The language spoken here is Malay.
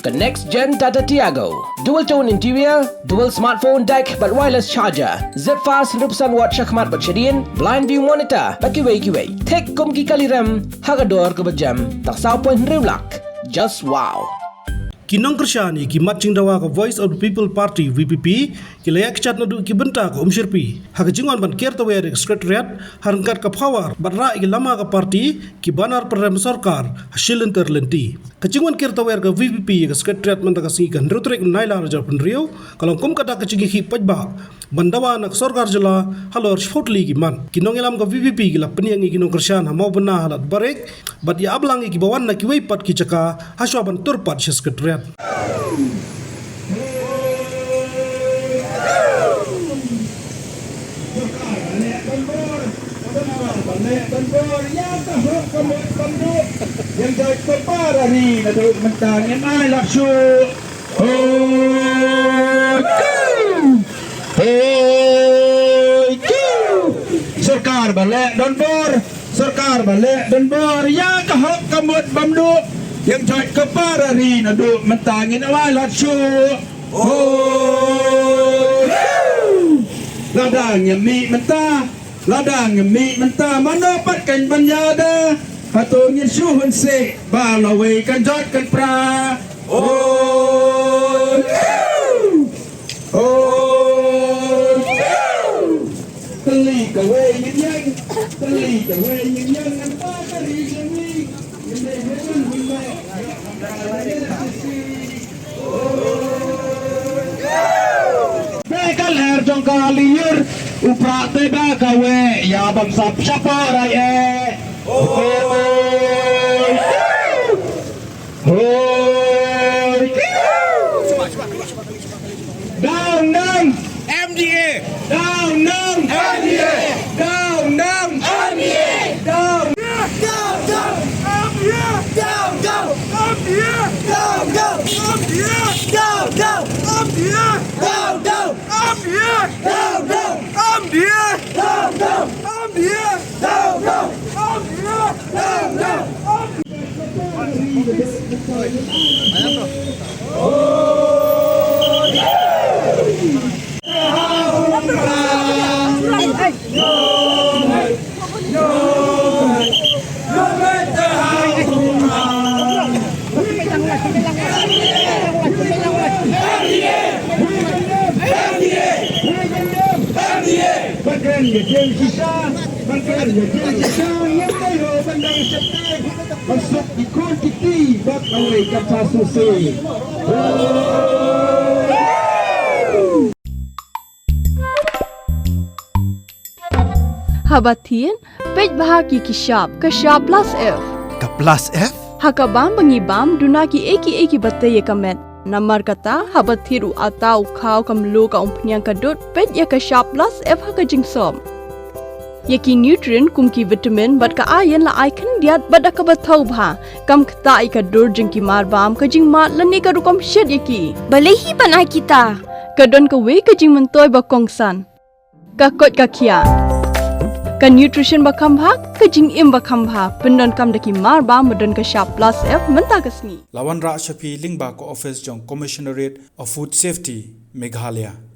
The next gen Tata Tiago. Dual tone interior, dual smartphone deck but wireless charger. Zip fast 100% watt syakmat bercedian, blind view monitor. Kiwai. Tek kum ki kali rem, hagador ke berjam. Tak saupoin rewlak. Just wow. Ki Nongkyrshan ki matching dawa ka Voice of the People Party VPP ki layak Kjat nadu ki benta ka umshirpi ha ka jingon ban ker tawer secretariat Ryngkat ka Phawar barra ki lama ka party ki banar Pynrem Sorkar Shillong lenti ka jingon ker tawer ka VPP ka secretariat man ta ka singi kan rutrek naila raja penrio kalong kum kata ka chingi hi pajba bandawa nak Sorkar jela halor shfotli ki man ki nongelam ka VPP ki la peniangi ki Nongkyrshan ha mau bena halat Barik bat ya ablangi ki bawan na ki weipat ki caka haswa ban turpat secretariat. Yang dah kepara ni naduk mentang yang ai laksu Sorkar balik dan bor Sorkar balik dan bor ya kahok kamut bamduk yang joy kepara ni naduk mentang yang ai laksu ladang yang mi mentah ladang yang mi mentah mana patkan banyada Hatong yang suhun se balaway kan jot kan pra Tali kaway yang Tali kaway yang Nampak kari jami Yang meron hulma Bekal her jong kalir Uprate ba kaway Yabang sap syaparay Down MDA down MDA down MDA down yang tayo bandang septek masuk ikut kiti bak away kata susi Habatin pej bahagi kishap kashap plus F Ka plus F? hakabam bangibam dunaki eki batay kamet Namar kata habathiru atau kau kamlu ka umpnyang kadut pet ya ka sharp plus F ha ka jingsom. Yaki nutrient kumki vitamin bat ka ayan la icon diat bat ka bathau bha kam kta I ka dur jingki marbam ka jing mat lani ka rukom shed yaki. Balehi panai kita. Ka don ka we ka jing mentoy ba kongsan. Ka kot ka kia. Ka nutrition ba khambha ka jing im ba khambha pendon kam daki marbam modon ka sharp plus F menta kasni. Lawan Ra Shafi Lingba ko office jong Commissionerate of Food Safety Meghalaya